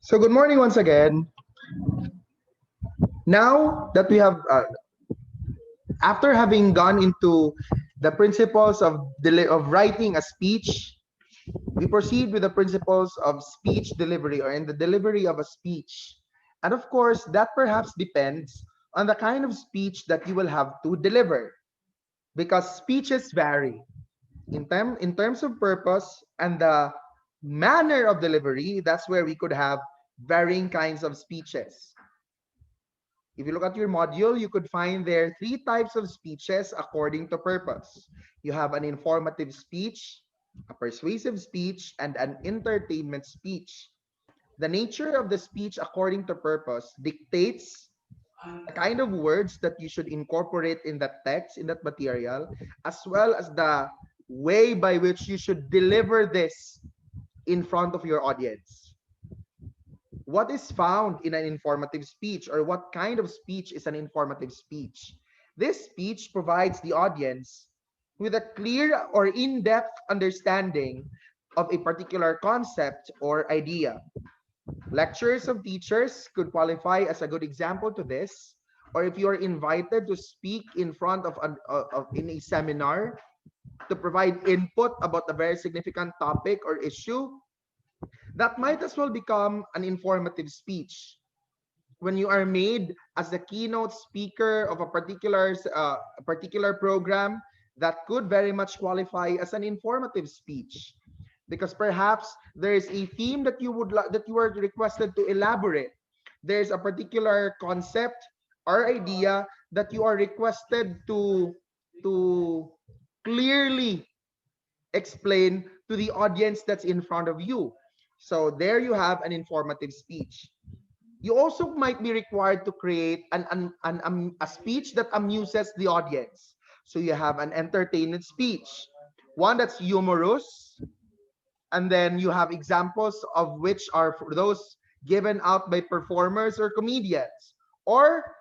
So good morning once again. Now that we have, after having gone into the principles of writing a speech, we proceed with the principles of speech delivery or in the delivery of a speech. And of course, that perhaps depends on the kind of speech that you will have to deliver because speeches vary in terms of purpose and the manner of delivery. That's where we could have varying kinds of speeches. If you look at your module, you could find there three types of speeches according to purpose. You have an informative speech, a persuasive speech, and an entertainment speech. The nature of the speech according to purpose dictates the kind of words that you should incorporate in that text, in that material, as well as the way by which you should deliver this in front of your audience. What is found in an informative speech, or what kind of speech is an informative speech? This speech provides the audience with a clear or in-depth understanding of a particular concept or idea. Lectures of teachers could qualify as a good example to this, or if you are invited to speak in front of, in a seminar to provide input about a very significant topic or issue, that might as well become an informative speech. When you are made as the keynote speaker of a particular program, that could very much qualify as an informative speech, because perhaps there is a theme that that you are requested to elaborate. There's a particular concept or idea that you are requested to clearly explain to the audience that's in front of you. So there you have an informative speech. You also might be required to create a speech that amuses the audience. So you have an entertainment speech, one that's humorous, and then you have examples of which are for those given out by performers or comedians. Or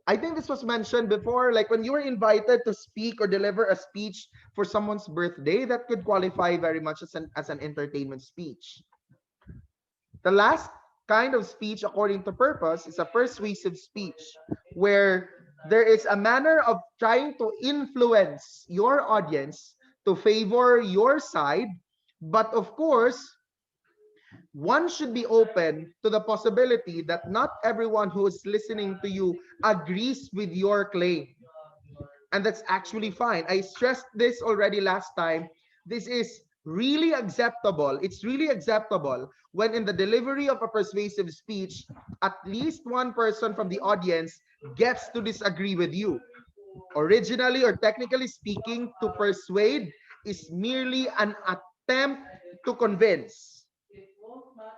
I think this was mentioned before, like when you were invited to speak or deliver a speech for someone's birthday, that could qualify very much as an entertainment speech. The last kind of speech according to purpose is a persuasive speech, where there is a manner of trying to influence your audience to favor your side, but of course, one should be open to the possibility that not everyone who is listening to you agrees with your claim. And that's actually fine. I stressed this already last time. This is really acceptable. It's really acceptable when in the delivery of a persuasive speech, at least one person from the audience gets to disagree with you. Originally or technically speaking, to persuade is merely an attempt to convince.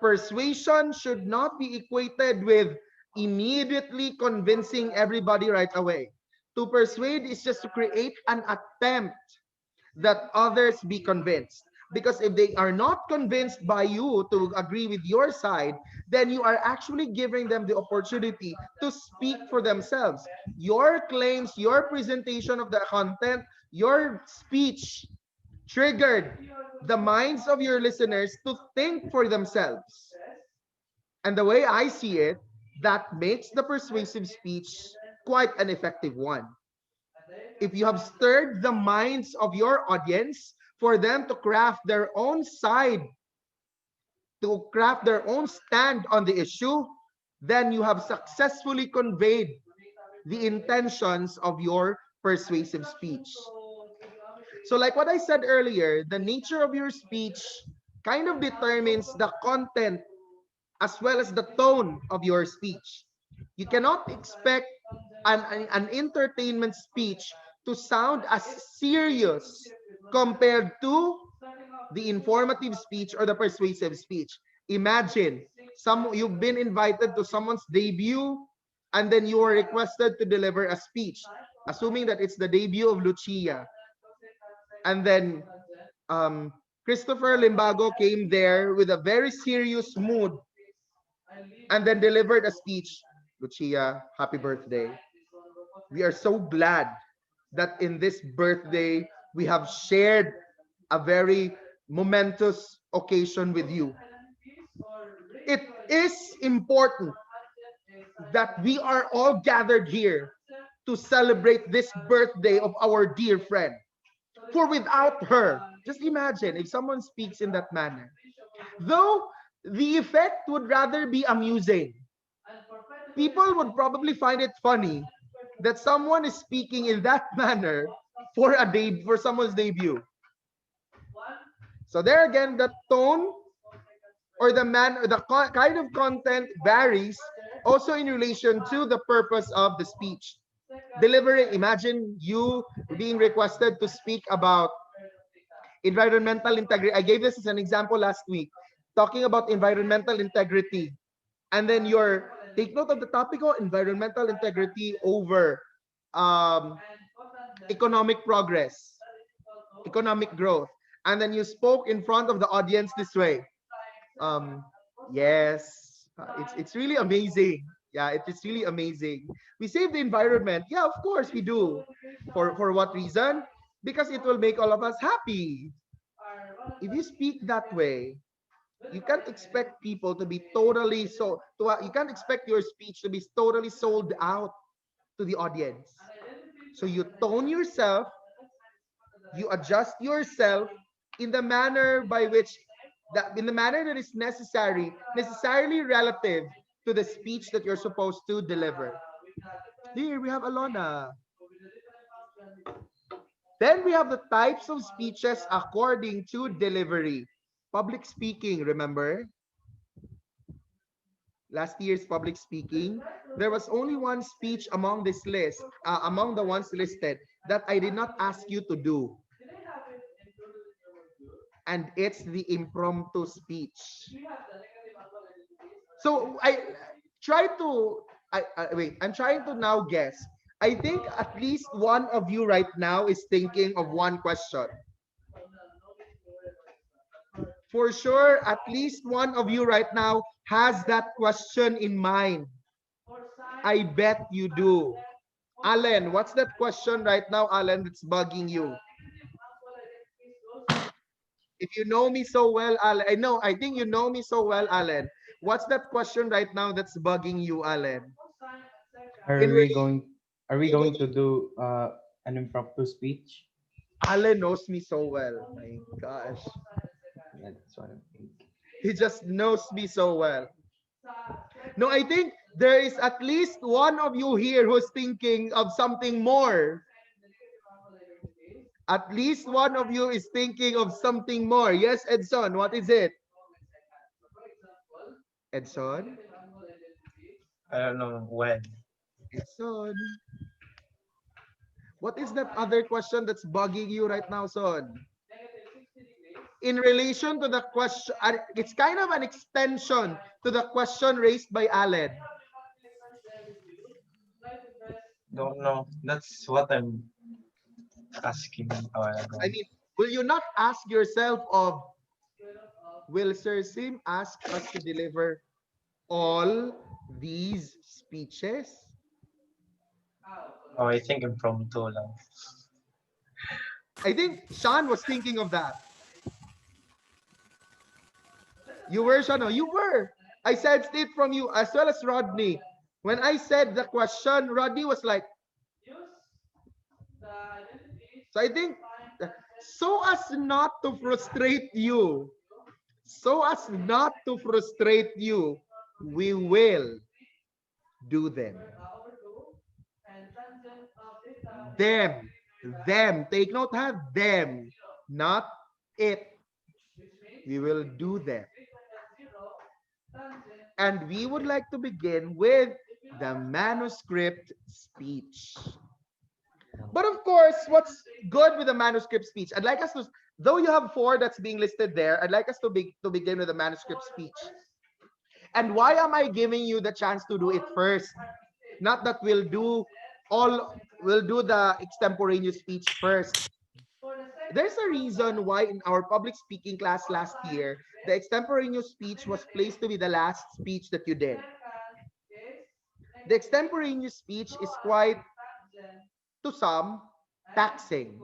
Persuasion should not be equated with immediately convincing everybody right away. To persuade is just to create an attempt that others be convinced. Because if they are not convinced by you to agree with your side, then you are actually giving them the opportunity to speak for themselves. Your claims, your presentation of the content, your speech triggered the minds of your listeners to think for themselves. And the way I see it, that makes the persuasive speech quite an effective one. If you have stirred the minds of your audience for them to craft their own side, to craft their own stand on the issue, then you have successfully conveyed the intentions of your persuasive speech. So like what I said earlier, the nature of your speech kind of determines the content as well as the tone of your speech. You cannot expect an entertainment speech to sound as serious compared to the informative speech or the persuasive speech. Imagine you've been invited to someone's debut and then you are requested to deliver a speech, assuming that it's the debut of Lucia. And then Christopher Limbago came there with a very serious mood and then delivered a speech. Lucia, happy birthday. We are so glad that in this birthday, we have shared a very momentous occasion with you. It is important that we are all gathered here to celebrate this birthday of our dear friend. For without her, just imagine if someone speaks in that manner. Though the effect would rather be amusing, people would probably find it funny that someone is speaking in that manner for for someone's debut. So there again, the tone or the kind of content varies also in relation to the purpose of the speech. Delivering, imagine you being requested to speak about environmental integrity. I gave this as an example last week, talking about environmental integrity. And then your take note of the topic of environmental integrity over um, economic progress, economic growth. And then you spoke in front of the audience this way. Um, yes, it's really amazing. Yeah, it's really amazing. We save the environment. Yeah, of course we do. For what reason? Because it will make all of us happy. If you speak that way, you can't expect people to be totally you can't expect your speech to be totally sold out to the audience. So you tone yourself, you adjust yourself in the manner by which in the manner that is necessarily relative to the speech that you're supposed to deliver. Here we have Alona. Then we have the types of speeches according to delivery. Public speaking, remember? Last year's public speaking, there was only one speech among this list, among the ones listed, that I did not ask you to do. And it's the impromptu speech. So try to, wait, I'm trying to now guess. I think at least one of you right now is thinking of one question. For sure, at least one of you right now has that question in mind. I bet you do. Allen, what's that question right now, Allen, that's bugging you? If you know me so well, Allen, I think you know me so well, Allen. What's that question right now that's bugging you, Allen? Are In we really, going are we going to do an impromptu speech? Allen knows me so well. My gosh. Yeah, that's what I'm thinking. He just knows me so well. No, I think there is at least one of you here who's thinking of something more. At least one of you is thinking of something more. Yes, Edson, what is it? Edson? I don't know when. Edson? What is that other question that's bugging you right now, Son? In relation to the question, it's kind of an extension to the question raised by Allen. Don't know. That's what I'm asking a while ago. I mean, will you not ask yourself of, will Sir Sim ask us to deliver all these speeches? Oh, I think impromptu lang. I think Sean was thinking of that. You were, Sean. No, you were. I sensed it from you as well as Rodney. When I said the question, Rodney was like, so I think, so as not to frustrate you, so as not to frustrate you, we will do them. Them. Them. Take note, have them, not it. We will do them. And we would like to begin with the manuscript speech. But of course, what's good with the manuscript speech? I'd like us to, though you have four that's being listed there, I'd like us to begin with the manuscript speech. And why am I giving you the chance to do it first? Not that we'll do the extemporaneous speech first. There's a reason why in our public speaking class last year, the extemporaneous speech was placed to be the last speech that you did. The extemporaneous speech is quite, to some, taxing.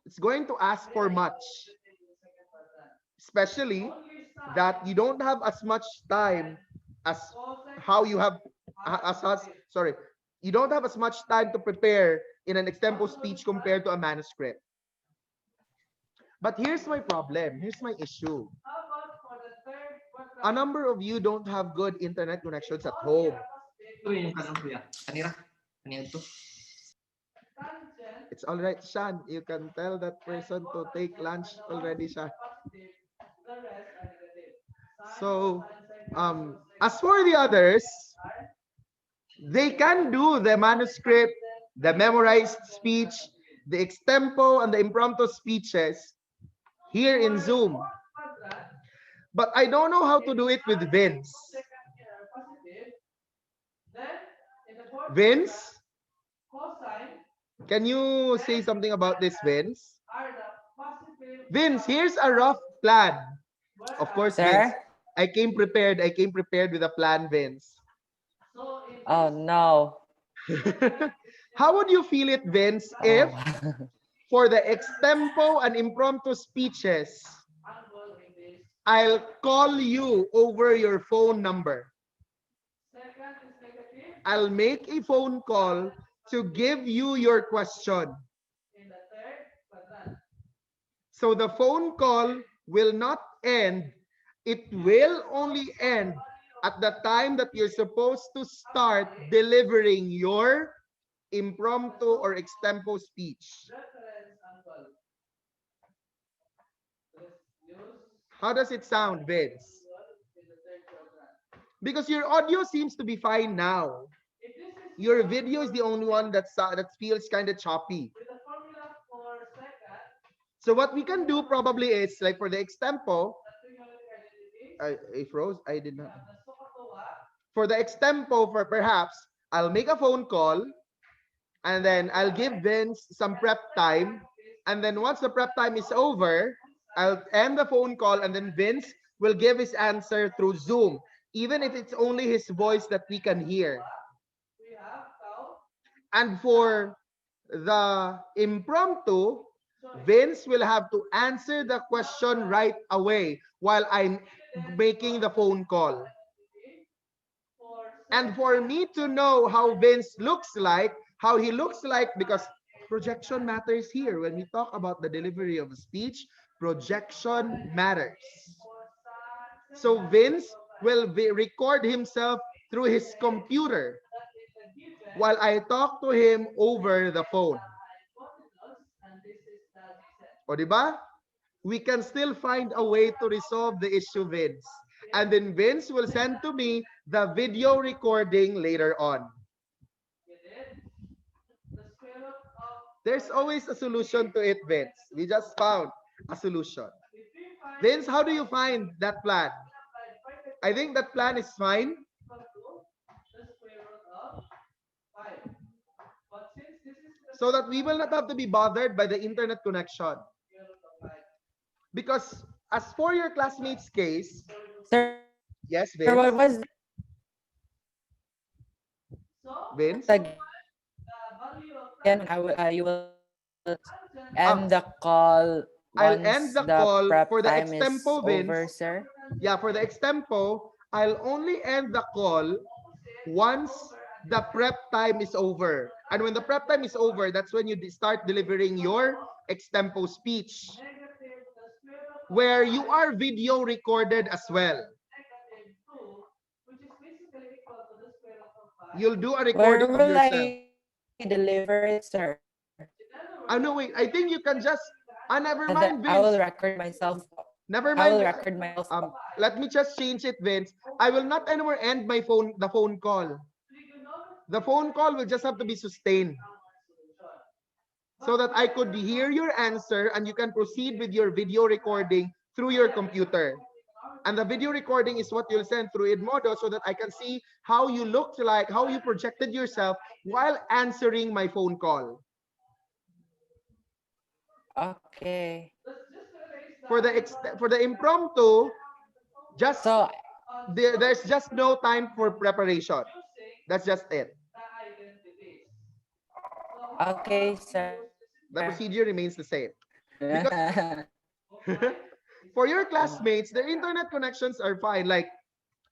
It's going to ask for much. Especially that you don't have as much time as how you have as us sorry you don't have as much time to prepare in an extempo speech compared to a manuscript. But here's my problem, here's my issue. A number of you don't have good internet connections at home. Ito yung kanon kuya. Kanira. Kanina ito. It's all right, Shan. You can tell that person to take lunch already, Shan. So, as for the others, they can do the manuscript, the memorized speech, the extempo, and the impromptu speeches here in Zoom. But I don't know how to do it with Vince. Vince, can you say something about this, Vince? Vince, here's a rough plan. Of course, Vince. Sir? I came prepared. I came prepared with a plan, Vince. Oh no. How would you feel it, Vince, if for the extempo and impromptu speeches, I'll call you over your phone number? I'll make a phone call to give you your question. So the phone call will not end. It will only end at the time that you're supposed to start delivering your impromptu or extempo speech. How does it sound, Vince? Because your audio seems to be fine now. Your video is the only one that feels kind of choppy. So what we can do probably is, like for the extempo, I froze. I did not. For the extempo, for perhaps, I'll make a phone call, and then I'll give Vince some prep time, and then once the prep time is over, I'll end the phone call, and then Vince will give his answer through Zoom, even if it's only his voice that we can hear. And for the impromptu, Vince will have to answer the question right away while I'm making the phone call. And for me to know how Vince looks like, how he looks like, because projection matters here. When we talk about the delivery of speech, projection matters. So Vince will record himself through his computer while I talk to him over the phone. O diba? We can still find a way to resolve the issue, Vince. And then Vince will send to me the video recording later on. There's always a solution to it, Vince. We just found a solution. Vince, how do you find that plan? I think that plan is fine. So that we will not have to be bothered by the internet connection. Because as for your classmates' case, Sir, yes, what Vince. was Vince. again? You will end the call I'll once end the the call prep for the time is extempo, over, Vince. sir. Yeah, for the extempo, I'll only end the call once the prep time is over. And when the prep time is over, that's when you start delivering your extempo speech, where you are video recorded as well. You'll do a Where recording of will yourself. I deliver it, sir? No, wait. I think you can just. Never And mind, I will Vince. record myself. Never I will mind. record myself. Let me just change it, Vince. I will not anymore end the phone call. The phone call will just have to be sustained, so that I could hear your answer and you can proceed with your video recording through your computer. And the video recording is what you'll send through Edmodo, so that I can see how you looked like, how you projected yourself while answering my phone call. Okay. For the impromptu, just So there's just no time for preparation. That's just it. okay, sir. The procedure remains the same. Because For your classmates, their internet connections are fine. Like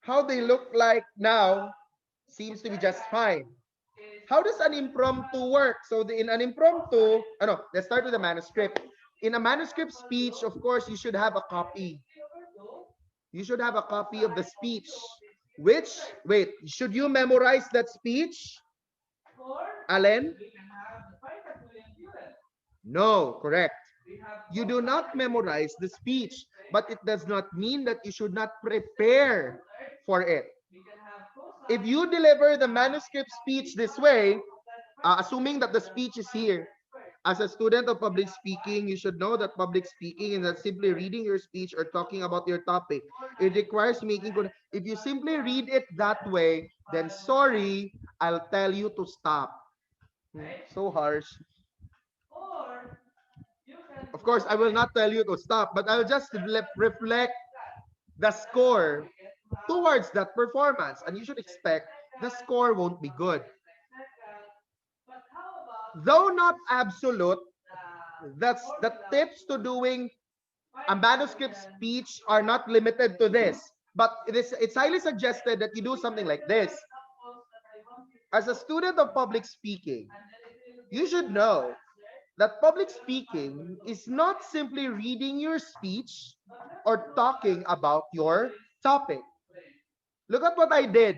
how they look like now seems to be just fine. How does an impromptu work? So in an impromptu, let's start with a manuscript. In a manuscript speech, of course, you should have a copy. You should have a copy of the speech. Wait, should you memorize that speech? Allen? No, correct. You do not memorize the speech, but it does not mean that you should not prepare for it. If you deliver the manuscript speech this way, assuming that the speech is here, as a student of public speaking, you should know that public speaking is not simply reading your speech or talking about your topic. It requires making good. If you simply read it that way, then sorry, I'll tell you to stop. So harsh. Of course, I will not tell you to stop, but I'll just reflect the score towards that performance. And you should expect the score won't be good. Though not absolute, that's the tips to doing a manuscript speech are not limited to this. But it's highly suggested that you do something like this. As a student of public speaking, you should know that public speaking is not simply reading your speech or talking about your topic. Look at what I did.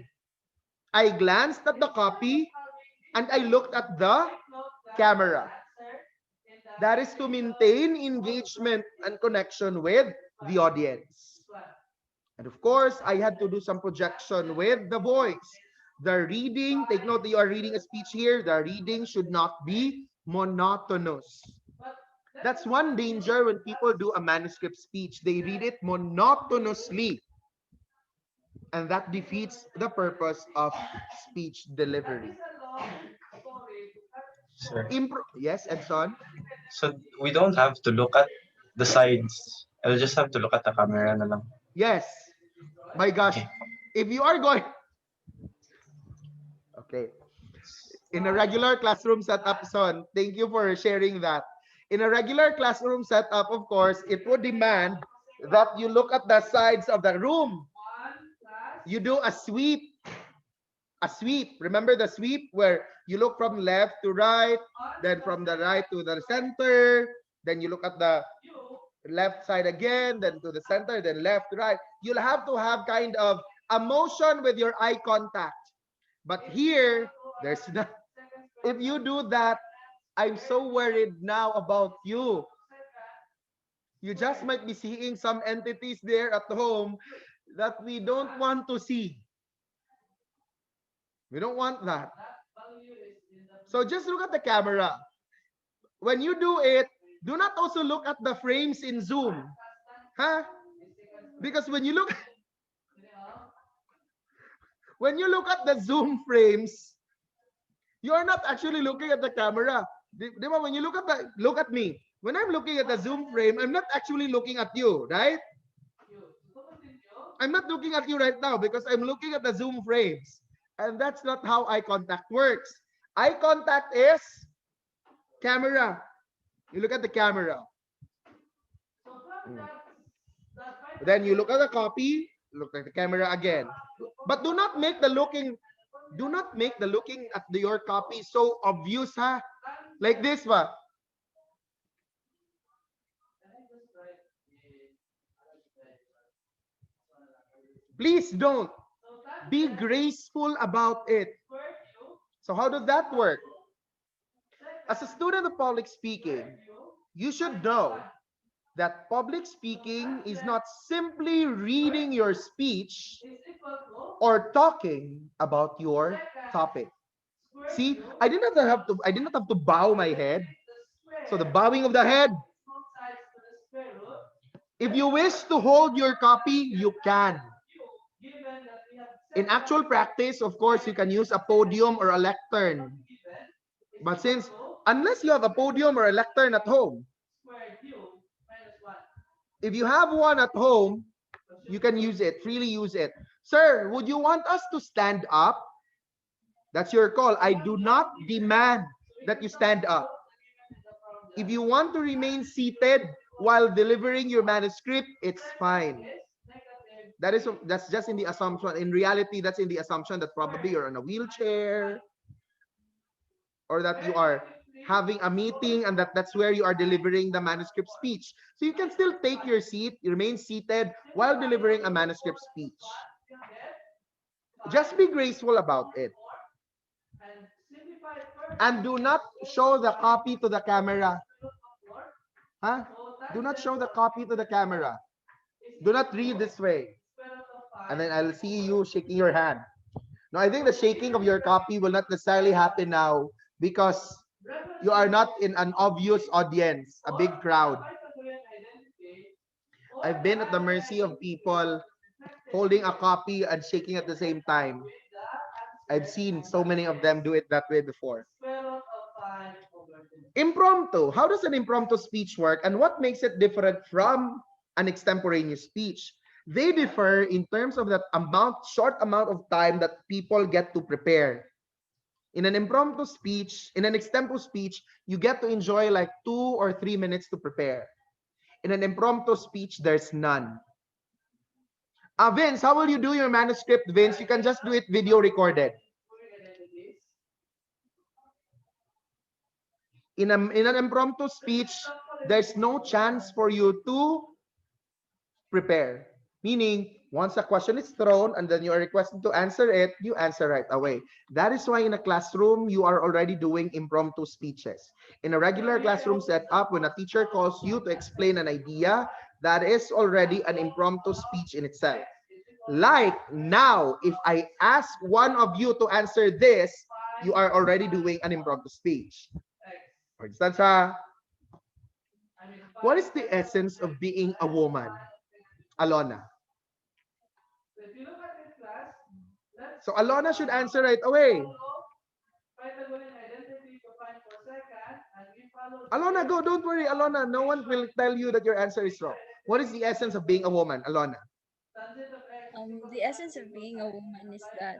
I glanced at the copy and I looked at the camera. That is to maintain engagement and connection with the audience. And of course, I had to do some projection with the voice. The reading, take note that you are reading a speech here, the reading should not be monotonous. That's one danger when people do a manuscript speech. They read it monotonously. And that defeats the purpose of speech delivery. Sir. Yes, Edson? So we don't have to look at the sides. I'll just have to look at the camera na lang. Yes. My gosh. Okay. If you are going... Okay. In a regular classroom setup, Son, thank you for sharing that. In a regular classroom setup, of course, it would demand that you look at the sides of the room. You do a sweep. A sweep. Remember the sweep where you look from left to right, then from the right to the center, then you look at the left side again, then to the center, then left to right. You'll have to have kind of a motion with your eye contact. But here, there's not. If you do that, I'm so worried now about you. You just might be seeing some entities there at home that we don't want to see. We don't want that. So just look at the camera. When you do it, do not also look at the frames in Zoom. Huh? Because when you look at the Zoom frames, you are not actually looking at the camera. When you look at me. When I'm looking at the Zoom frame, I'm not actually looking at you, right? I'm not looking at you right now because I'm looking at the Zoom frames. And that's not how eye contact works. Eye contact is camera. You look at the camera. Then you look at the copy, look at the camera again. But do not make the looking at your copy so obvious, huh? Like this, ba? Please don't. Be graceful about it. So how does that work? As a student of public speaking, you should know that public speaking is not simply reading your speech or talking about your topic. See, I did not have to bow my head. So the bowing of the head. If you wish to hold your copy, you can. In actual practice, of course, you can use a podium or a lectern. But unless you have a podium or a lectern at home, if you have one at home, you can use it, freely use it. Sir, would you want us to stand up? That's your call. I do not demand that you stand up. If you want to remain seated, while delivering your manuscript, it's fine. That's just in the assumption. In reality, that's in the assumption that probably you're on a wheelchair, or that you are having a meeting and that's where you are delivering the manuscript speech. So you can still take your seat, remain seated while delivering a manuscript speech. Just be graceful about it. And do not show the copy to the camera. Huh? Do not show the copy to the camera. Do not read this way. And then I'll see you shaking your hand. Now, I think the shaking of your copy will not necessarily happen now because you are not in an obvious audience, a big crowd. I've been at the mercy of people holding a copy and shaking at the same time. I've seen so many of them do it that way before. Impromptu. How does an impromptu speech work, and what makes it different from an extemporaneous speech? They differ in terms of that short amount of time that people get to prepare. In an impromptu speech, in an extempo speech, you get to enjoy like 2 or 3 minutes to prepare. In an impromptu speech, there's none. Vince, how will you do your manuscript, Vince? You can just do it video recorded. In an impromptu speech, there's no chance for you to prepare. Meaning, once a question is thrown and then you are requested to answer it, you answer right away. That is why in a classroom, you are already doing impromptu speeches. In a regular classroom setup, when a teacher calls you to explain an idea, that is already an impromptu speech in itself. Like now, if I ask one of you to answer this, you are already doing an impromptu speech. For instance, what is the essence of being a woman? Alona. So Alona should answer right away. Alona, go. Don't worry, Alona. No one will tell you that your answer is wrong. What is the essence of being a woman, Alona? The essence of being a woman is that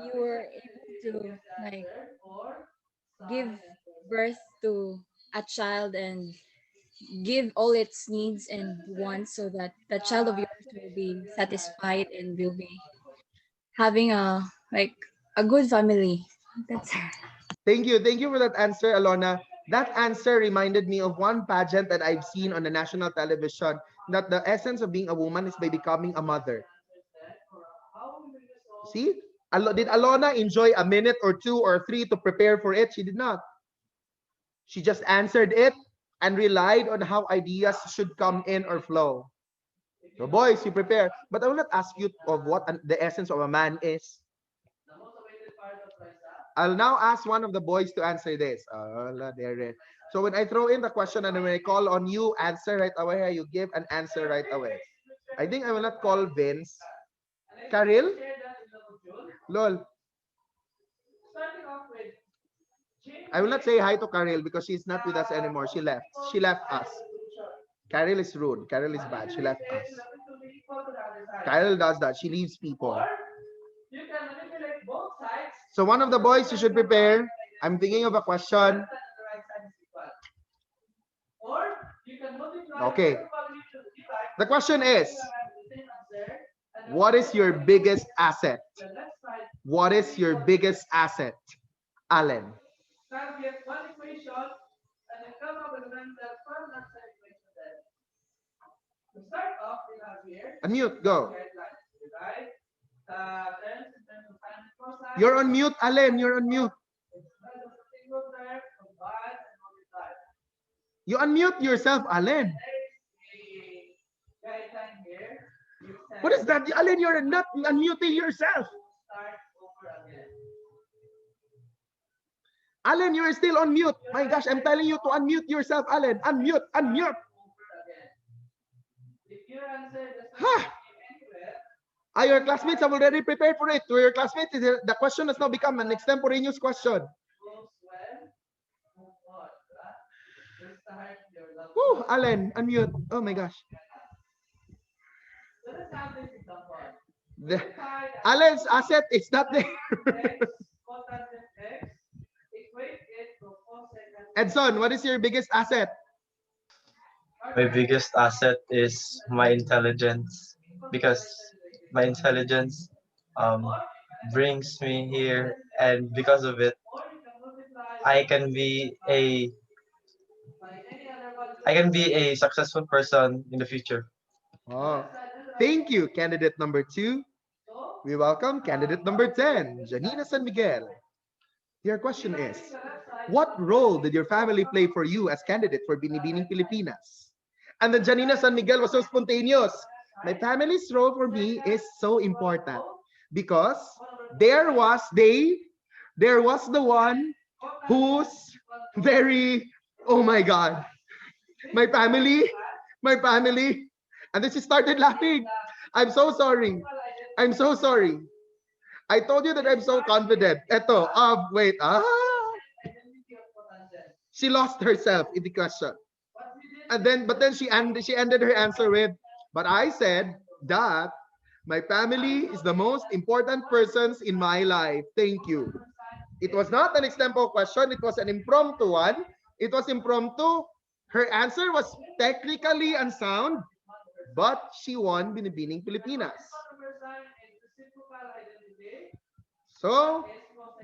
you were able to like give birth to a child and give all its needs and wants so that the child of yours will be satisfied and will be having a good family. That's her. Thank you. Thank you for that answer, Alona. That answer reminded me of one pageant that I've seen on the national television, that the essence of being a woman is by becoming a mother. See? Did Alona enjoy a minute or 2 or 3 to prepare for it? She did not. She just answered it and relied on how ideas should come in or flow. So boys, you prepare. But I will not ask you of what the essence of a man is. I'll now ask one of the boys to answer this. So when I throw in the question and when I call on you, answer right away. You give an answer right away. I think I will not call Vince. Karil? Lol. I will not say hi to Karil because she's not with us anymore. She left. She left us. Karil is rude. Karil is bad. She left us. Karil does that. She leaves people. So one of the boys, you should prepare. I'm thinking of a question. Okay. The question is, what is your biggest asset? What is your biggest asset? Allen. Unmute, go. You're on mute, Allen. You're on mute. You unmute yourself, Allen. What is that? Allen, you're not unmuting yourself. Allen, you're still on mute. My gosh, I'm telling you to unmute yourself, Allen. Unmute, unmute. Huh. Your classmates have already prepared for it. To your classmates, the question has now become an extemporaneous question. Woo, Allen, unmute. Oh my gosh. Allen's asset is not there. Edson, what is your biggest asset? my biggest asset is my intelligence, because my intelligence um brings me here, and because of it I can be a successful person in the future. Oh, thank you, candidate number 2. We welcome candidate number 10, Janina San Miguel. Your question is, what role did your family play for you as candidate for Binibining Pilipinas? And then Janina San Miguel was so spontaneous. My family's role for me is so important because there was the one who's very, oh my God, my family, my family. And then she started laughing. I'm so sorry. I'm so sorry. I told you that I'm so confident. Eto, wait. She lost herself in the question. But then she ended her answer with, but I said that my family is the most important persons in my life. Thank you. It was not an extempo question. It was an impromptu one. It was impromptu. Her answer was technically unsound, but she won Binibining Pilipinas. So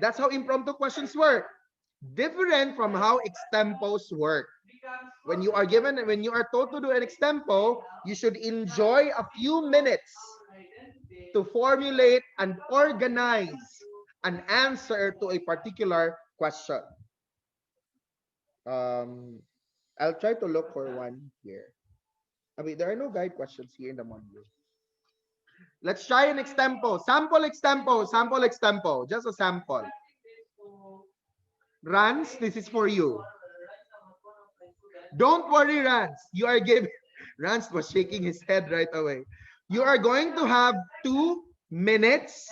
that's how impromptu questions work. Different from how extempos work. When you are told to do an extempo, you should enjoy a few minutes to formulate and organize an answer to a particular question. I'll try to look for one here. I mean, there are no guide questions here in the module. Let's try an extempo. Sample extempo. Sample extempo. Just a sample. Rans, this is for you. Don't worry, Rans. You are giving... Rans was shaking his head right away. You are going to have 2 minutes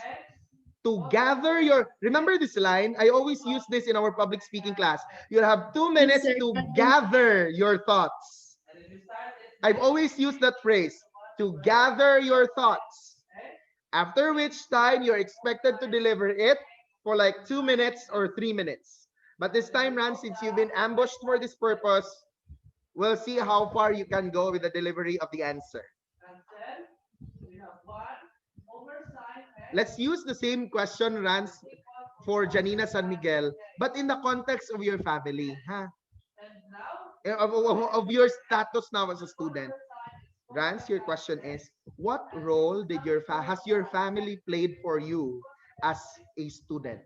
to gather your... Remember this line? I always use this in our public speaking class. You'll have 2 minutes to gather your thoughts. I've always used that phrase, to gather your thoughts. After which time you're expected to deliver it for like 2 minutes or 3 minutes. But this time, Ran, since you've been ambushed for this purpose, we'll see how far you can go with the delivery of the answer. Let's use the same question, Rans, for Janina San Miguel, but in the context of your family, huh? Of your status now as a student. Rans, your question is, what role did has your family played for you as a student?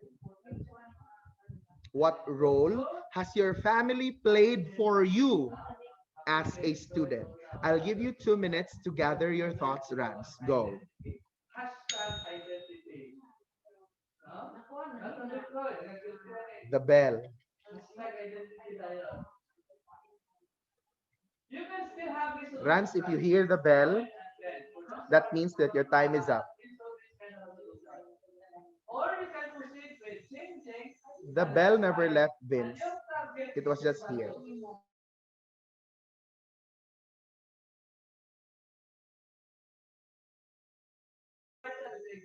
What role has your family played for you as a student? I'll give you 2 minutes to gather your thoughts, Rans. Go. The bell. Rans, if you hear the bell, that means that your time is up. The bell never left Vince. It was just here.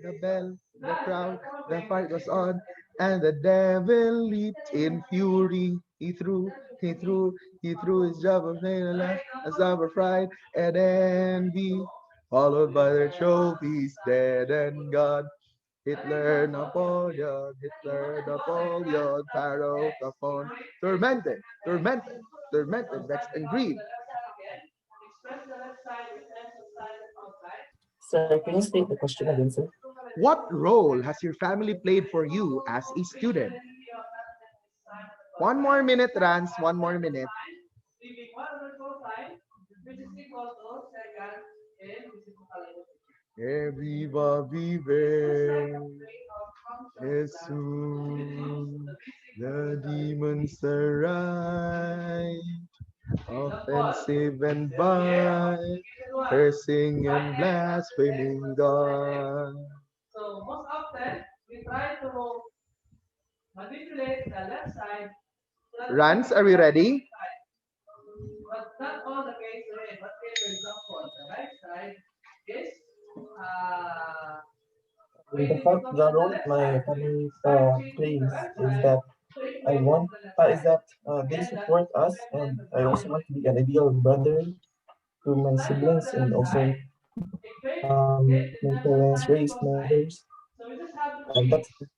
The bell, the crowd, the fight was on, and the devil leaped in fury. He threw his javelin flame and left a summer fright and envy, followed by their trophies, dead and gone. Hitler, Napoleon, Pharaoh, Capone, tormented, vexed and grieved. Sir, can you state the question again, sir? What role has your family played for you as a student? 1 more minute, Rans. 1 more minute. Viva vive, Jesus, the demons arise, offensive and vile, cursing and blaspheming God. So most often, we try to manipulate the left side. Rans, are we ready? But not all the case today. But for example, the right side is The role my family plays is that I want is that they support us, and I also want to be an ideal brother to my siblings and also my parents raised my brothers. That's it.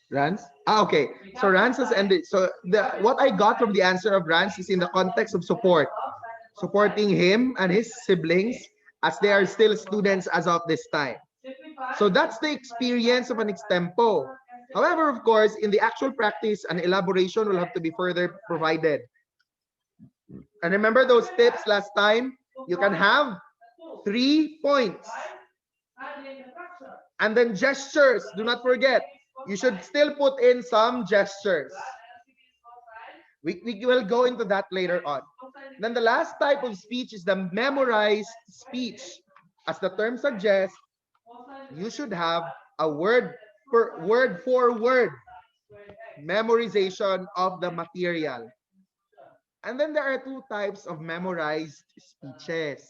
Rans? Okay. So Rans has ended. So what I got from the answer of Rans is in the context of support. Supporting him and his siblings as they are still students as of this time. So that's the experience of an extempo. However, of course, in the actual practice, an elaboration will have to be further provided. And remember those tips last time? You can have 3 points. And then gestures, do not forget. You should still put in some gestures. We will go into that later on. Then the last type of speech is the memorized speech. As the term suggests, you should have a word for word memorization of the material. And then there are 2 types of memorized speeches.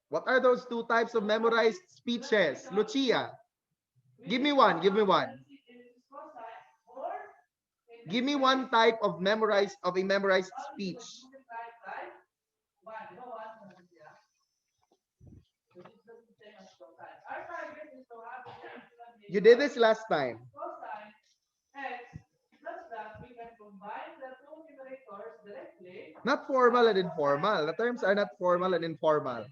What are those 2 types of memorized speeches? Lucia, give me one. Give me one type of a memorized speech. You did this last time. Not formal and informal. The terms are not formal and informal.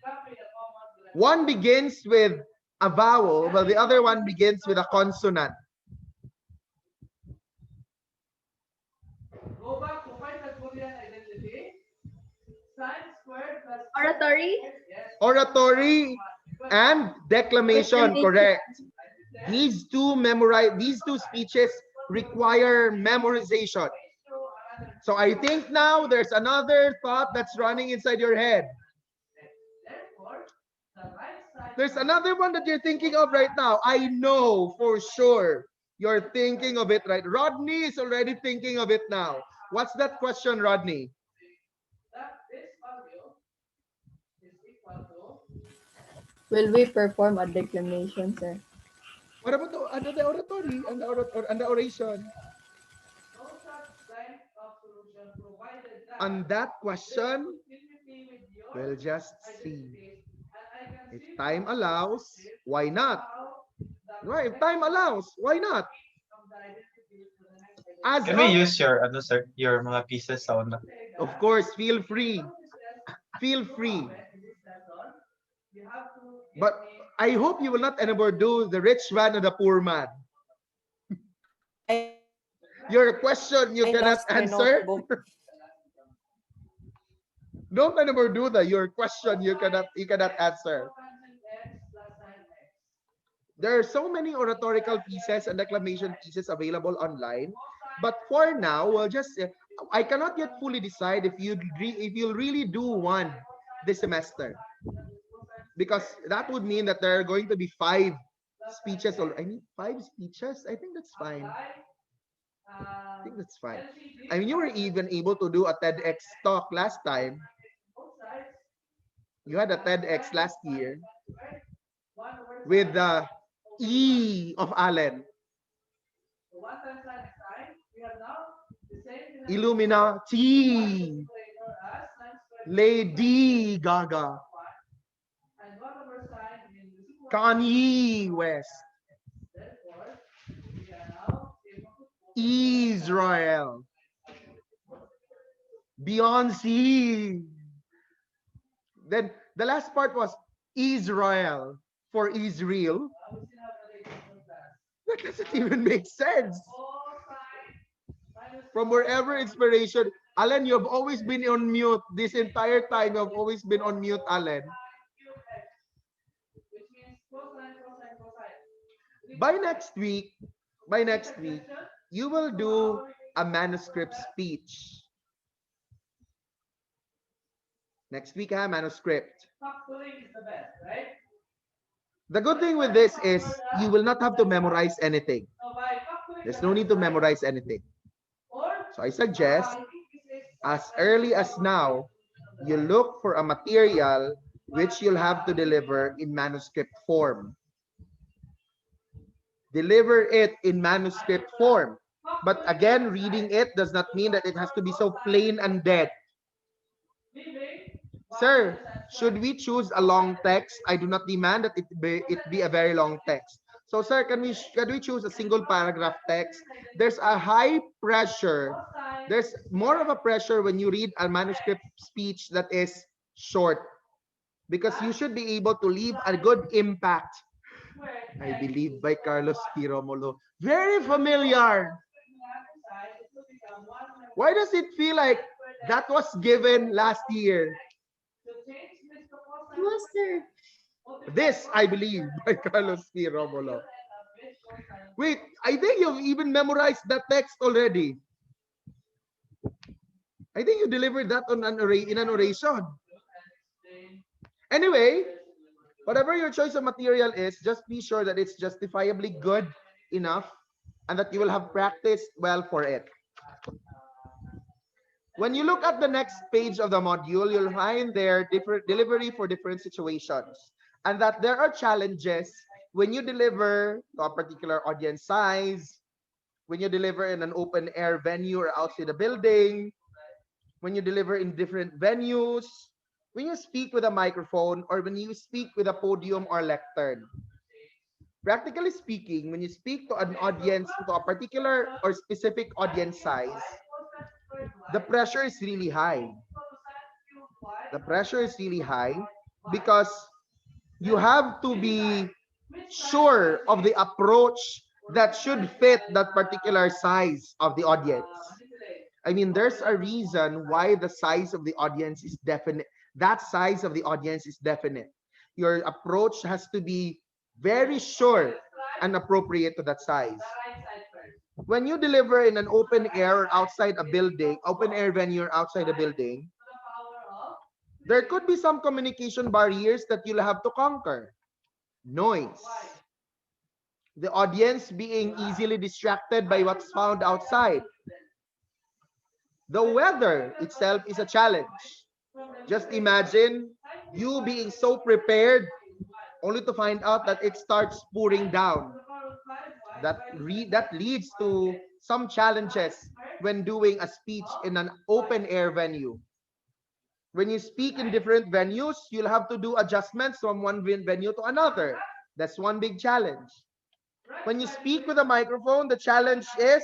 One begins with a vowel, while the other one begins with a consonant. Oratory and declamation, correct. These two speeches require memorization. So I think now there's another thought that's running inside your head. There's another one that you're thinking of right now. I know for sure you're thinking of it, right? Rodney is already thinking of it now. What's that question, Rodney? Will we perform a declamation, sir? What about the oratory and the oration? On that question, we'll just see. If time allows, why not? Right? If time allows, why not? Can we use your sir, your mga pieces sa una? Of course, feel free. Feel free. But I hope you will not anymore do the rich man and the poor man. Your question you cannot answer. Don't anymore do that. Your question you cannot answer. There are so many oratorical pieces and declamation pieces available online, but for now, we'll just. I cannot yet fully decide if you'll really do one this semester, because that would mean that there are going to be 5 speeches. Or I mean, 5 speeches. I think that's fine. I think that's fine. I mean, you were even able to do a TEDx talk last time. You had a TEDx last year with the E of Allen. Illuminati. Lady Gaga. Kanye West. Israel. Beyonce. Then the last part was Israel for Israel. That doesn't even make sense. From wherever inspiration, Alan, you've always been on mute this entire time. You've always been on mute, Alan. By next week, you will do a manuscript speech. Next week, manuscript. The good thing with this is you will not have to memorize anything. There's no need to memorize anything. So I suggest, as early as now, you look for a material which you'll have to deliver in manuscript form. Deliver it in manuscript form. But again, reading it does not mean that it has to be so plain and dead. Sir, should we choose a long text? I do not demand that it be a very long text. So, sir, can we choose a single paragraph text? There's a high pressure. There's more of a pressure when you read a manuscript speech that is short, because you should be able to leave a good impact. I believe by Carlos P. Romulo. Very familiar. Why does it feel like that was given last year? Master. This, I believe, by Carlos P. Romulo. Wait, I think you've even memorized that text already. I think you delivered that on in an oration. Anyway, whatever your choice of material is, just be sure that it's justifiably good enough and that you will have practiced well for it. When you look at the next page of the module, you'll find there different delivery for different situations, and that there are challenges when you deliver to a particular audience size, when you deliver in an open air venue or outside the building, when you deliver in different venues, when you speak with a microphone, or when you speak with a podium or lectern. Practically speaking, when you speak to an audience, to a particular or specific audience size, the pressure is really high. The pressure is really high because you have to be sure of the approach that should fit that particular size of the audience. I mean, there's a reason why the size of the audience is definite. That size of the audience is definite. Your approach has to be very sure and appropriate to that size. When you deliver in an open air or outside a building, open air venue or outside a building, there could be some communication barriers that you'll have to conquer. Noise. The audience being easily distracted by what's found outside. The weather itself is a challenge. Just imagine you being so prepared only to find out that it starts pouring down. That leads to some challenges when doing a speech in an open air venue. When you speak in different venues, you'll have to do adjustments from one venue to another. That's one big challenge. When you speak with a microphone, the challenge is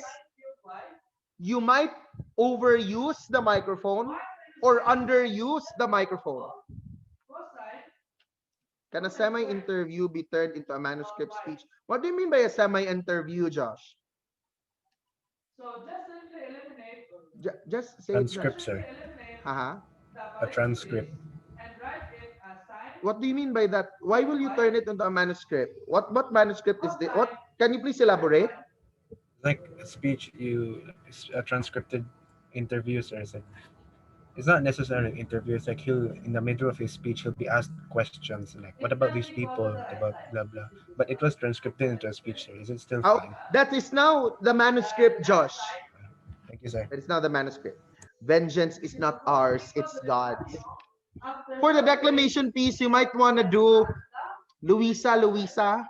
you might overuse the microphone or underuse the microphone. Can a semi-interview be turned into a manuscript speech? What do you mean by a semi-interview, Josh? Just say Transcript, it, sir. Uh-huh. A transcript. What do you mean by that? Why will you turn it into a manuscript? What manuscript is this? What can you please elaborate? Like a speech, a transcripted interview, sir. It's not necessarily an interview. It's like he'll, in the middle of his speech, he'll be asked questions like, "What about these people?" About blah blah. But it was transcripted into a speech, sir. Is it still Oh, fine? that is now the manuscript, Josh. Thank you, sir. That is now the manuscript. Vengeance is not ours, it's God's. For the declamation piece, you might want to do Luisa, Luisa.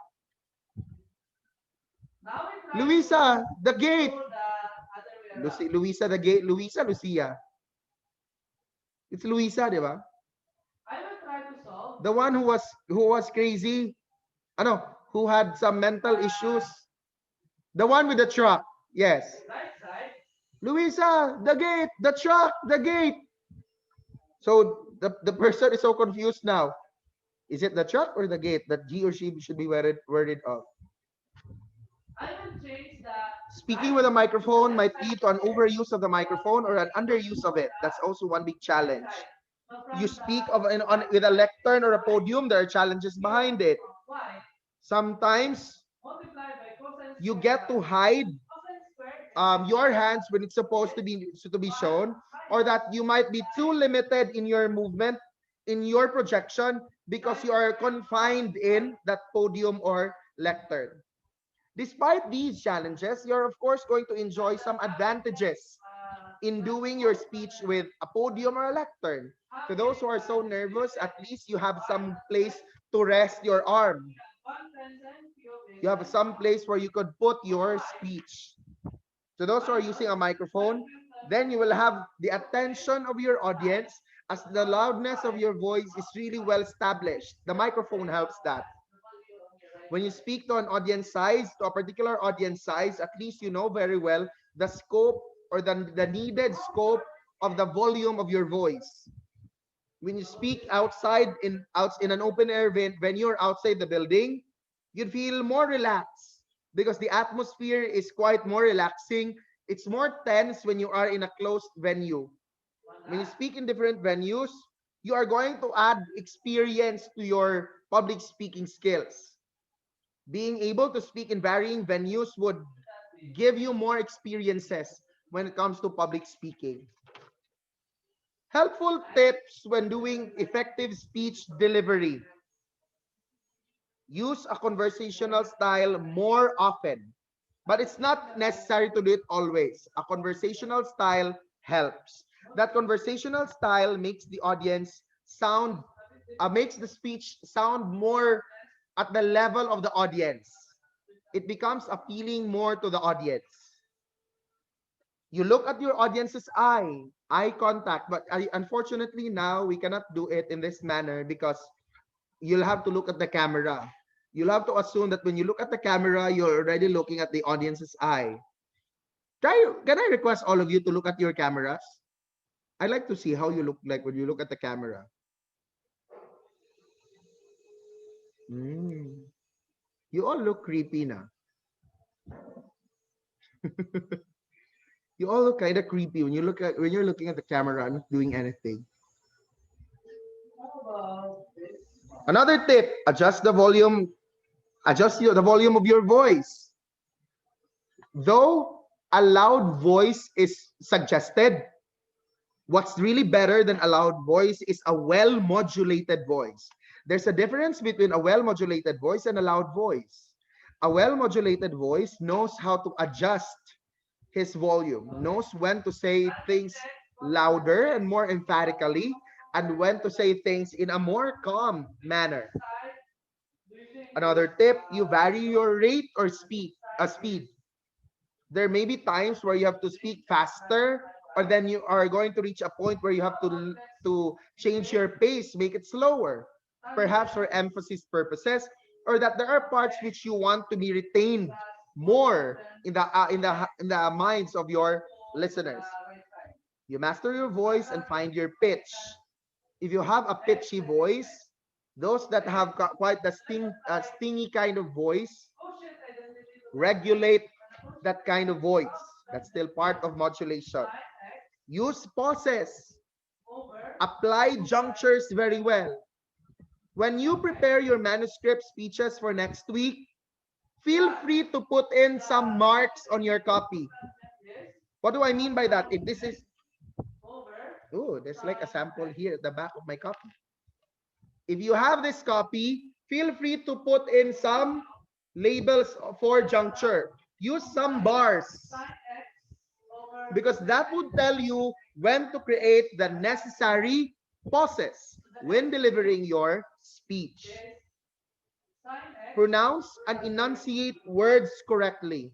Luisa, the gate. Luisa, the gate. Luisa, Lucia. It's Luisa, di ba? The one who was crazy. Ano, who had some mental issues. The one with the truck. Yes. Luisa, the gate, the truck, the gate. So the person is so confused now. Is it the truck or the gate that he or she should be worried of? Speaking with a microphone might lead to an overuse of the microphone or an underuse of it. That's also one big challenge. You speak with a lectern or a podium, there are challenges behind it. Sometimes you get to hide your hands when it's supposed to be shown, or that you might be too limited in your movement, in your projection, because you are confined in that podium or lectern. Despite these challenges, you're of course going to enjoy some advantages in doing your speech with a podium or a lectern. To those who are so nervous, at least you have some place to rest your arm. You have some place where you could put your speech. To those who are using a microphone, then you will have the attention of your audience as the loudness of your voice is really well established. The microphone helps that. When you speak to an audience size, to a particular audience size, at least you know very well the scope or the needed scope of the volume of your voice. When you speak outside in an open air venue or outside the building, you'd feel more relaxed because the atmosphere is quite more relaxing. It's more tense when you are in a closed venue. When you speak in different venues, you are going to add experience to your public speaking skills. Being able to speak in varying venues would give you more experiences when it comes to public speaking. Helpful tips when doing effective speech delivery. Use a conversational style more often, but it's not necessary to do it always. A conversational style helps. That conversational style makes the audience sound, makes the speech sound more at the level of the audience. It becomes appealing more to the audience. You look at your audience's eye contact, but unfortunately now we cannot do it in this manner because you'll have to look at the camera. You'll have to assume that when you look at the camera, you're already looking at the audience's eye. Can I request all of you to look at your cameras? I'd like to see how you look like when you look at the camera. You all look creepy now. You all look kind of creepy when you're looking at the camera and not doing anything. Another tip: adjust the volume. The volume of your voice. Though a loud voice is suggested, what's really better than a loud voice is a well-modulated voice. There's a difference between a well-modulated voice and a loud voice. A well-modulated voice knows how to adjust his volume, knows when to say things louder and more emphatically, and when to say things in a more calm manner. Another tip, you vary your rate or speed. There may be times where you have to speak faster, or then you are going to reach a point where you have to change your pace, make it slower, perhaps for emphasis purposes, or that there are parts which you want to be retained more in the minds of your listeners. You master your voice and find your pitch. If you have a pitchy voice, those that have quite the stingy kind of voice, regulate that kind of voice. That's still part of modulation. Use pauses. Apply junctures very well. When you prepare your manuscript speeches for next week, feel free to put in some marks on your copy. What do I mean by that? If this is, oh, there's like a sample here at the back of my copy. If you have this copy, feel free to put in some labels for juncture. Use some bars because that would tell you when to create the necessary pauses when delivering your speech. Pronounce and enunciate words correctly.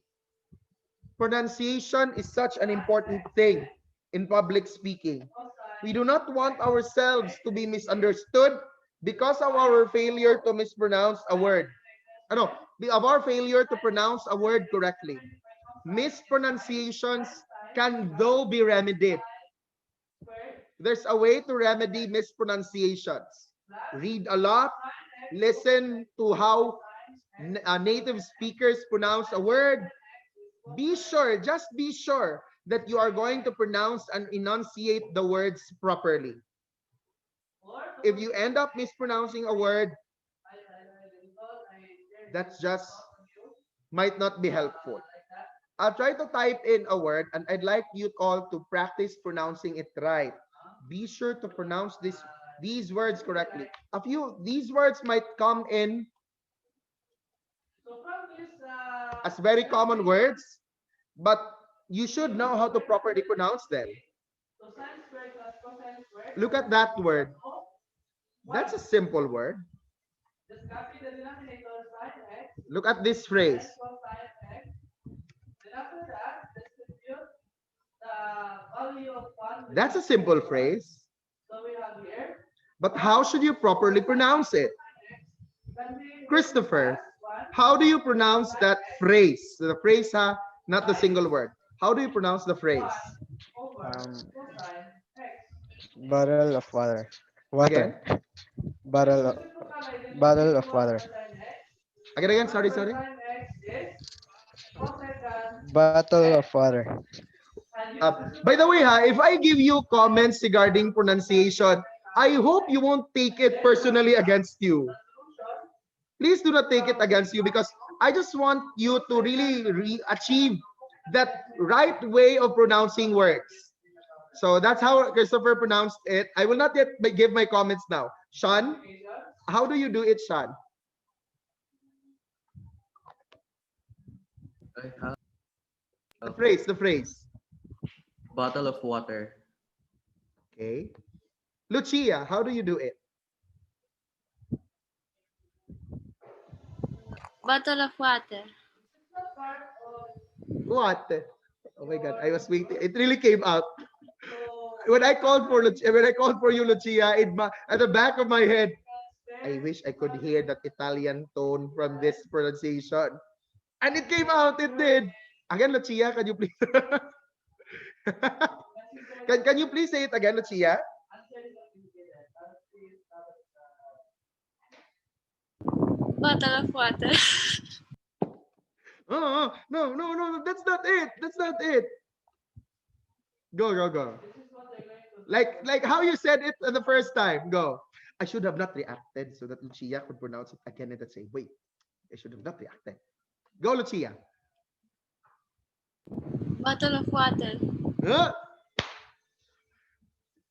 Pronunciation is such an important thing in public speaking. We do not want ourselves to be misunderstood because of our failure to mispronounce a word. Of our failure to pronounce a word correctly. Mispronunciations can though be remedied. There's a way to remedy mispronunciations. Read a lot, listen to how native speakers pronounce a word. Just be sure that you are going to pronounce and enunciate the words properly. If you end up mispronouncing a word, that's just might not be helpful. I'll try to type in a word and I'd like you all to practice pronouncing it right. Be sure to pronounce these words correctly. These words might come in as very common words, but you should know how to properly pronounce them. Look at that word. That's a simple word. Look at this phrase. That's a simple phrase. But how should you properly pronounce it? Christopher, how do you pronounce that phrase? The phrase, not the single word. How do you pronounce the phrase? Bottle of water. Again? Bottle of, bottle of water. Again, sorry. Bottle of water. By the way, if I give you comments regarding pronunciation, I hope you won't take it personally against you. Please do not take it against you, because I just want you to really achieve that right way of pronouncing words. So that's how Christopher pronounced it. I will not yet give my comments now. Sean, how do you do it, Sean? The phrase. Bottle of water. Okay. Lucia, how do you do it? Bottle of water. What? Oh my God, I was waiting. It really came out. When I called for you, Lucia, at the back of my head, I wish I could hear that Italian tone from this pronunciation. And it came out, it did. Again, Lucia, can you please? can you please say it again, Lucia? Bottle of water. Oh, no, that's not it. Go. Like how you said it the first time. Go. I should have not reacted so that Lucia could pronounce it again and say, wait, I should have not reacted. Go, Lucia. Bottle of water. Huh?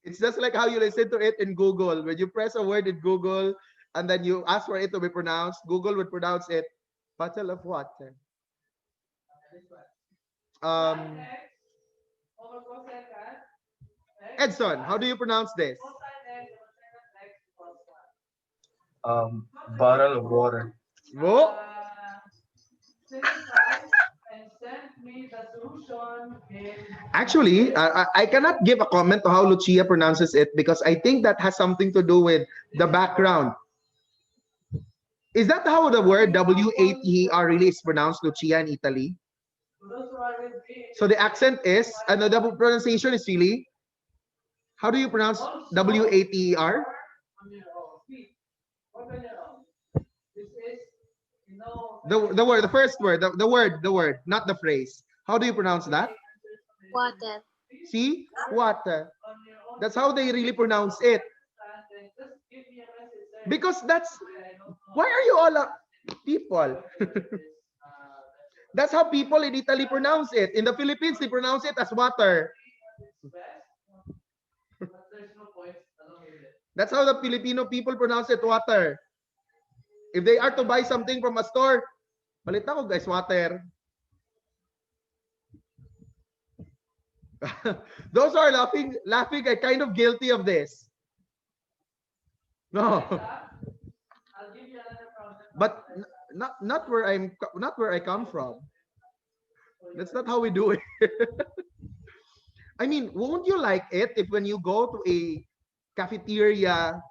It's just like how you listen to it in Google. When you press a word in Google and then you ask for it to be pronounced, Google would pronounce it bottle of water. Edson, how do you pronounce this? Bottle of water. Whoa. Actually, I cannot give a comment to how Lucia pronounces it, because I think that has something to do with the background. Is that how the word W-A-T-E-R really is pronounced, Lucia, in Italy? So the accent is, and the pronunciation is really, how do you pronounce W-A-T-E-R? The first word, the word, not the phrase. How do you pronounce that? Water. See? Water. That's how they really pronounce it. Because that's, why are you all people? That's how people in Italy pronounce it. In the Philippines, they pronounce it as water. That's how the Filipino people pronounce it, water. If they are to buy something from a store, palit ako guys, water. Those who are laughing, are kind of guilty of this. No. But not where I come from. That's not how we do it. I mean, won't you like it if when you go to a cafeteria,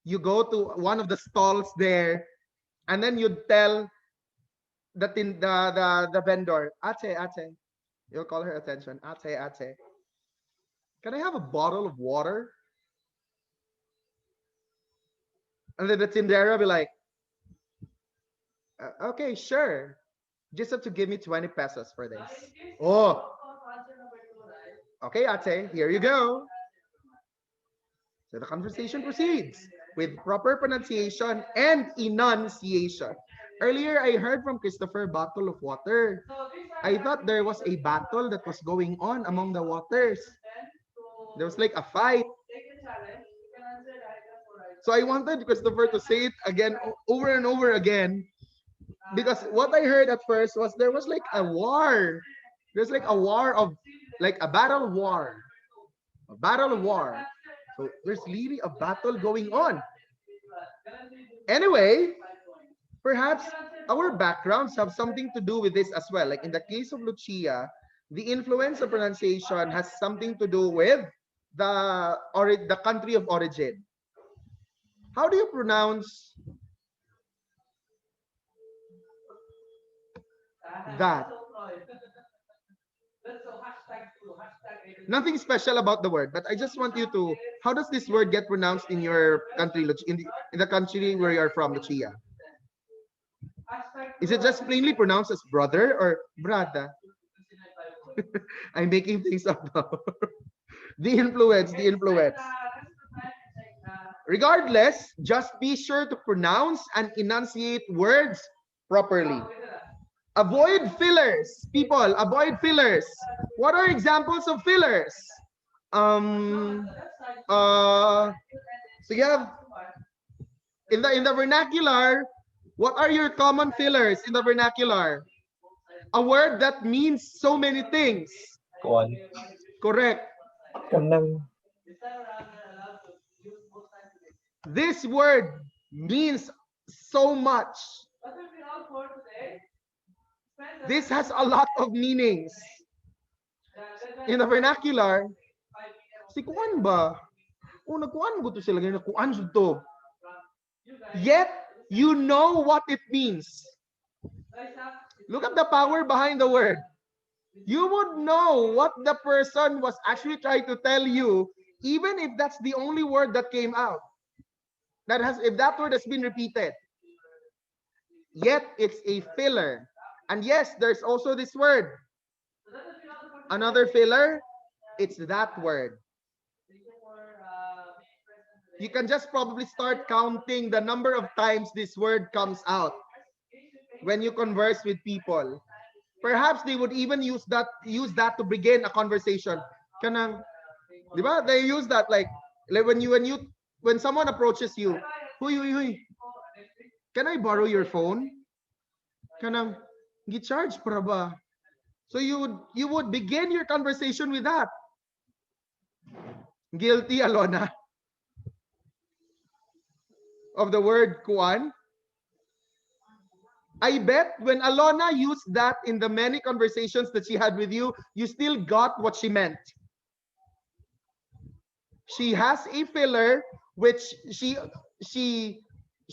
you go to one of the stalls there, and then you tell the vendor, ate, you'll call her attention, ate, can I have a bottle of water? And then the Tindera be like, okay, sure. Just have to give me 20 pesos for this. Oh. Okay, ate, here you go. So the conversation proceeds with proper pronunciation and enunciation. Earlier, I heard from Christopher, bottle of water. I thought there was a battle that was going on among the waters. There was like a fight. So I wanted Christopher to say it again, over and over again, because what I heard at first was there was like a war. There's like a war of, like a battle war. A battle of war. So there's really a battle going on. Anyway, perhaps our backgrounds have something to do with this as well. Like in the case of Lucia, the influence of pronunciation has something to do with the country of origin. How do you pronounce that? Nothing special about the word, but I just want you to, how does this word get pronounced in your country, in the country where you're from, Lucia? Is it just plainly pronounced as brother or brada? I'm making things up now. The influence. Regardless, just be sure to pronounce and enunciate words properly. Avoid fillers, people. Avoid fillers. What are examples of fillers? So you have in the vernacular. What are your common fillers in the vernacular? A word that means so many things. Kuan. Correct. Kanang. This word means so much. This has a lot of meanings. In the vernacular, si kuan ba? O nagkuan mo to sila ngayon, kuan to. Yet, you know what it means. Look at the power behind the word. You would know what the person was actually trying to tell you, even if that's the only word that came out. If that word has been repeated. Yet, it's a filler. And yes, there's also this word. Another filler, it's that word. You can just probably start counting the number of times this word comes out when you converse with people. Perhaps they would even use that to begin a conversation. Kanang, di ba? They use that like when someone approaches you, huy, can I borrow your phone? Kanang, gi-charge para ba? So you would begin your conversation with that. Guilty, Alona, of the word kuan. I bet when Alona used that in the many conversations that she had with you, you still got what she meant. She has a filler which she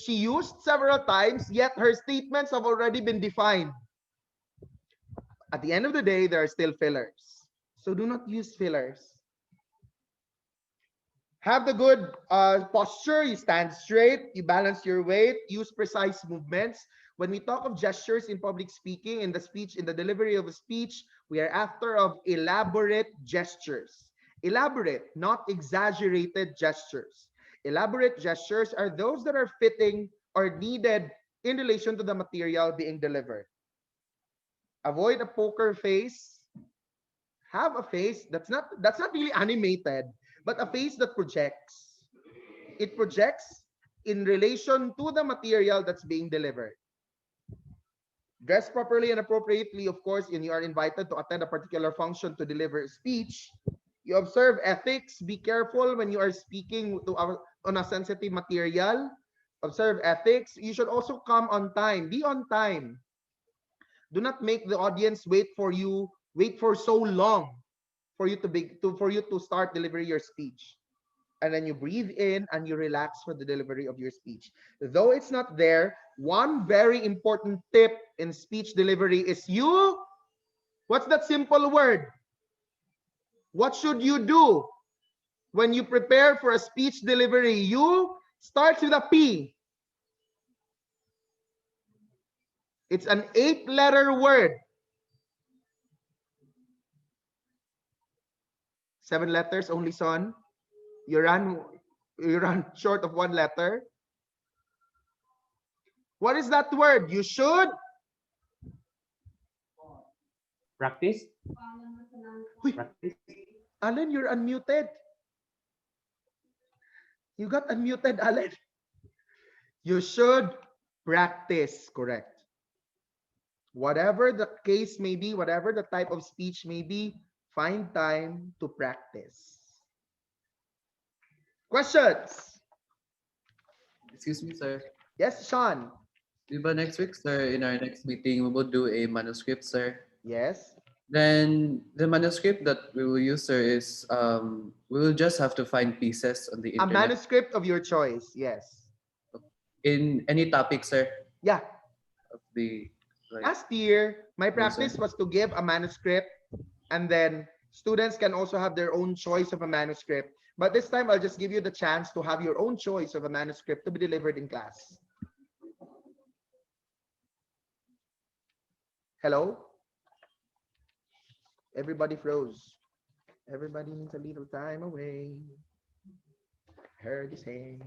used several times, yet her statements have already been defined. At the end of the day, there are still fillers. So do not use fillers. Have the good posture, you stand straight, you balance your weight, use precise movements. When we talk of gestures in public speaking, in the delivery of a speech, we are after of elaborate gestures. Elaborate, not exaggerated gestures. Elaborate gestures are those that are fitting or needed in relation to the material being delivered. Avoid a poker face. Have a face that's not really animated, but a face that projects. It projects in relation to the material that's being delivered. Dress properly and appropriately, of course, and you are invited to attend a particular function to deliver a speech. You observe ethics. Be careful when you are speaking on a sensitive material. Observe ethics. You should also come on time. Be on time. Do not make the audience wait for so long for you to start delivering your speech. And then you breathe in and you relax for the delivery of your speech. Though it's not there, one very important tip in speech delivery is what's that simple word? What should you do when you prepare for a speech delivery? You starts with a P. It's an 8-letter word. 7 letters only, son. You run short of 1 letter. What is that word? You should Practice. Practice. Alan, you're unmuted. You got unmuted, Alan. You should practice, correct. Whatever the case may be, whatever the type of speech may be, find time to practice. Questions? Excuse me, sir. Yes, Sean. Diba next week, sir, in our next meeting, we will do a manuscript, sir. Yes. Then the manuscript that we will use, sir, is we will just have to find pieces on the A internet manuscript of your choice. Yes. in any topic, sir, Yeah. of the like. Last year, my No, sir. practice was to give a manuscript, and then students can also have their own choice of a manuscript. But this time, I'll just give you the chance to have your own choice of a manuscript to be delivered in class. Hello? Everybody froze. Everybody needs a little time away. Heard you saying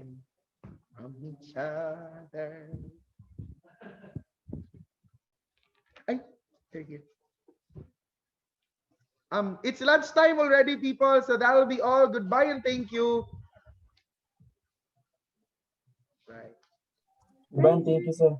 from each other. Ay, they're here. It's lunchtime already, people, so that will be all. Goodbye and thank you. Right. Bye, thank you, sir.